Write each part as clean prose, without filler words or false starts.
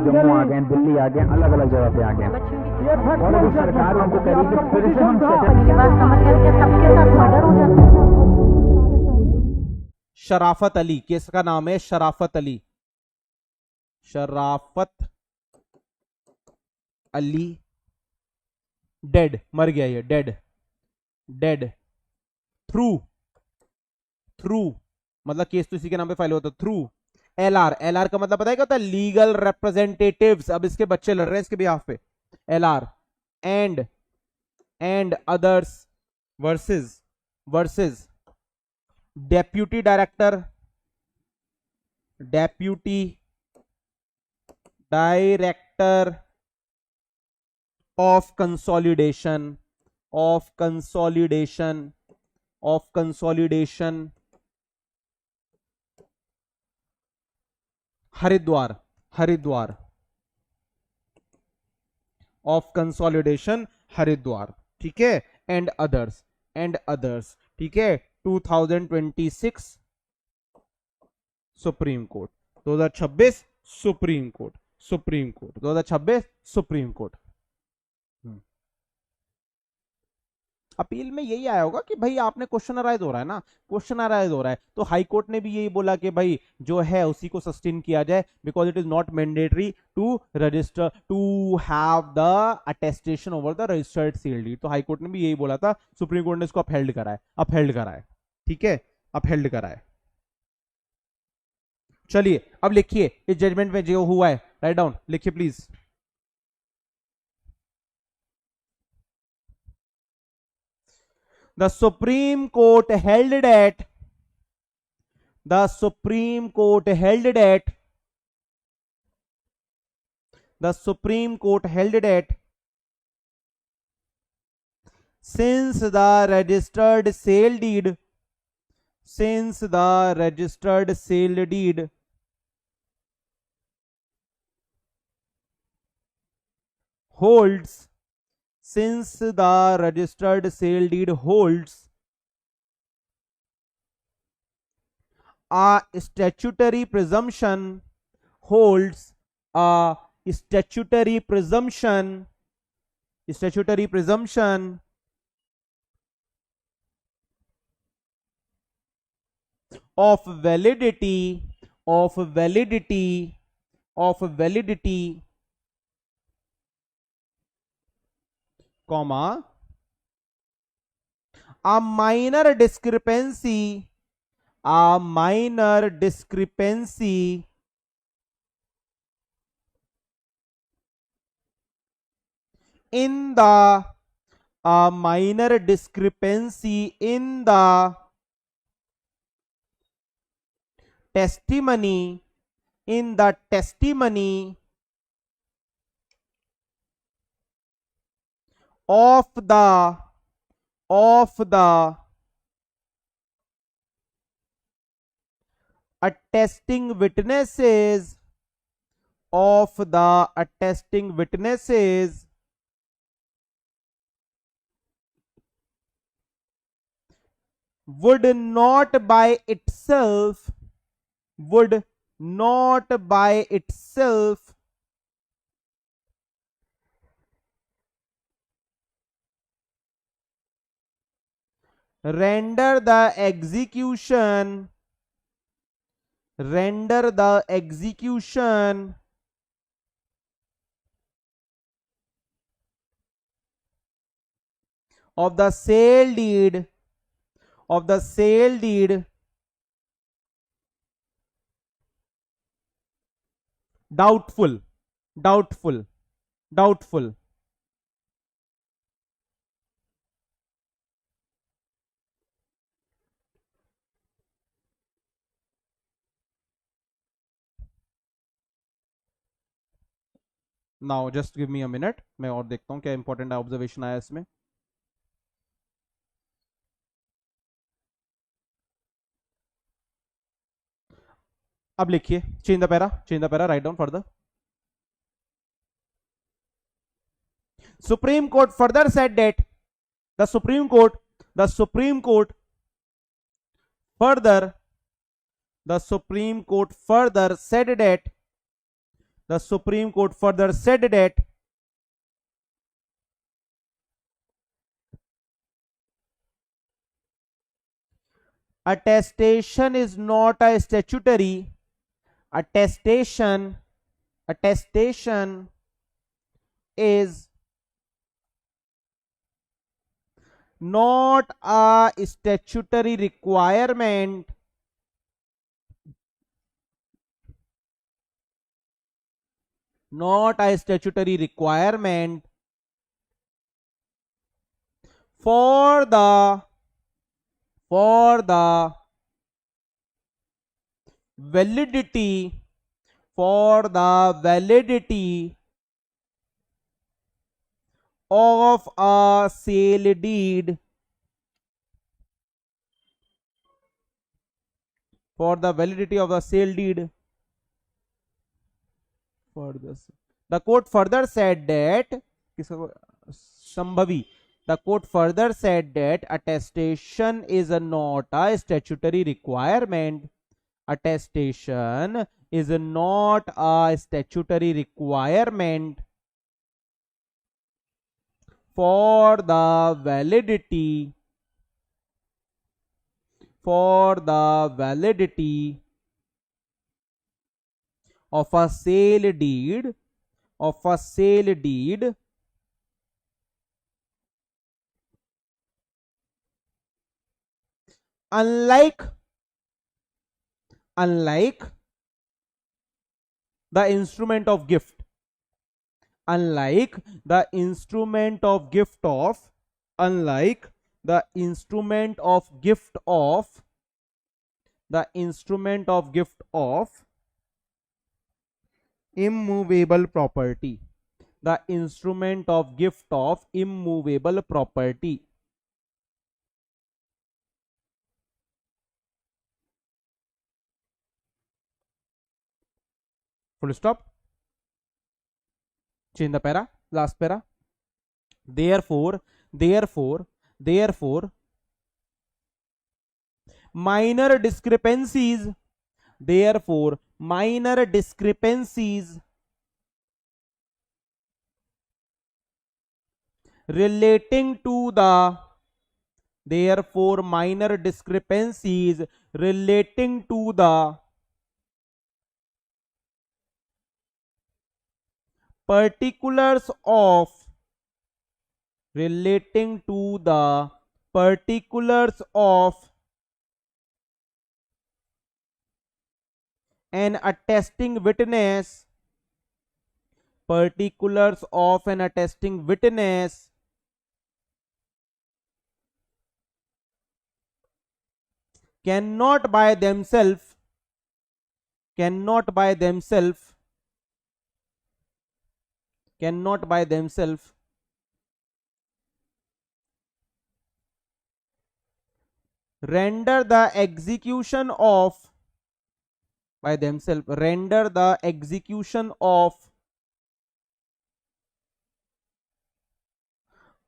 जम्मू आ गए, दिल्ली आ गए, अलग अलग जगह पे आ गए, और अभी सरकार हमको कह रही है फिर से हम मेरी बात समझ गए कि सबके साथ मर्डर हो जाता है। शराफत अली, किसका नाम है? शराफत अली, शराफत अली डेड, मर गया ये, डेड, डेड थ्रू, थ्रू मतलब केस तो इसी के नाम पे फाइल होता है, थ्रू एलआर, एलआर का मतलब पता है क्या होता है? Legal representatives. अब इसके बच्चे लड़ रहे हैं इसके बिहाफ पे, LR and others versus deputy director of consolidation Haridwar of consolidation Haridwar, ठीक है, एंड अदर्स, ठीक है। 2026 supreme court, 2026 supreme court, 2026 supreme court. Appeal में यही आया होगा कि भाई आपने क्वेश्चन अराइज हो रहा है ना, क्वेश्चन अराइज हो रहा है, तो हाई कोर्ट ने भी यही बोला कि भाई जो है उसी को सस्टेन किया जाए, because it is not mandatory to register to have the attestation over the registered CLD. तो हाई कोर्ट ने भी यही बोला था, सुप्रीम कोर्ट ने इसको अपहेल्ड करा है, ठीक है, अपहेल्ड करा है। चलिए अब लिखिए इस जजमेंट में जो हुआ है, राइट डाउन, लिखिए please. The Supreme Court held that since the registered sale deed holds a statutory presumption of validity comma a minor discrepancy in the testimony of the attesting witnesses would not by itself render the execution of the sale deed doubtful. Now just give me a minute, मैं और देखता हूं क्या important observation आया इसमें। अब लिखिए, change the para, write down further. Supreme Court further said that the Supreme Court further said that The Supreme Court further said that attestation is not a statutory. Attestation is not a statutory requirement for the validity of a sale deed, for the validity of the sale deed. For this, the court further said that Sambhavi. The court further said that attestation is not a statutory requirement. Attestation is not a statutory requirement for the validity of a sale deed unlike the instrument of gift, immovable property. Full stop. Change the para, last para. Therefore, minor discrepancies relating to the particulars of an attesting witness cannot by themselves render the execution of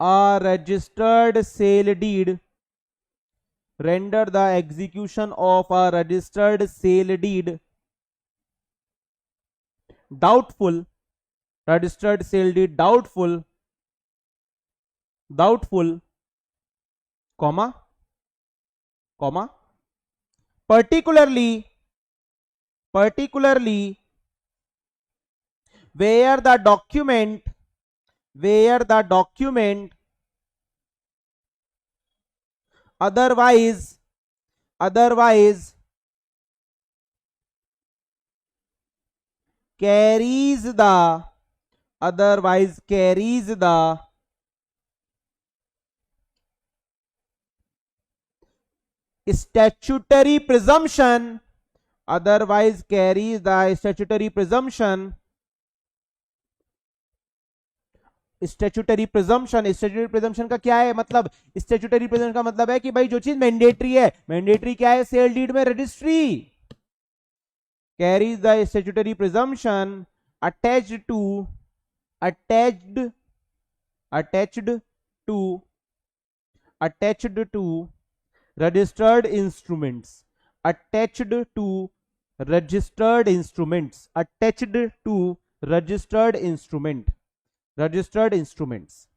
a registered sale deed doubtful, particularly where the document otherwise carries the statutory presumption statutory presumption का क्या है मतलब? Statutory presumption का मतलब है कि भाई जो चीज मैंडेटरी है, मैंडेटरी क्या है सेल डीड में? Registry carries the statutory presumption attached to registered instruments registered instrument, registered instruments,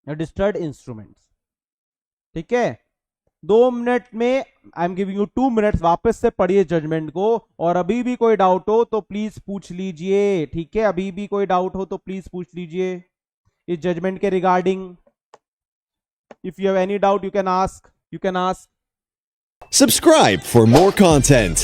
registered instruments. ठीक है, 2 मिनट में, I am giving you 2 minutes, वापस से पढ़िए जजमेंट को, और अभी भी कोई डाउट हो तो प्लीज पूछ लीजिए। ठीक है, अभी भी कोई डाउट हो तो प्लीज पूछ लीजिए इस जजमेंट के regarding. If you have any doubt you can ask, you can ask. Subscribe for more content.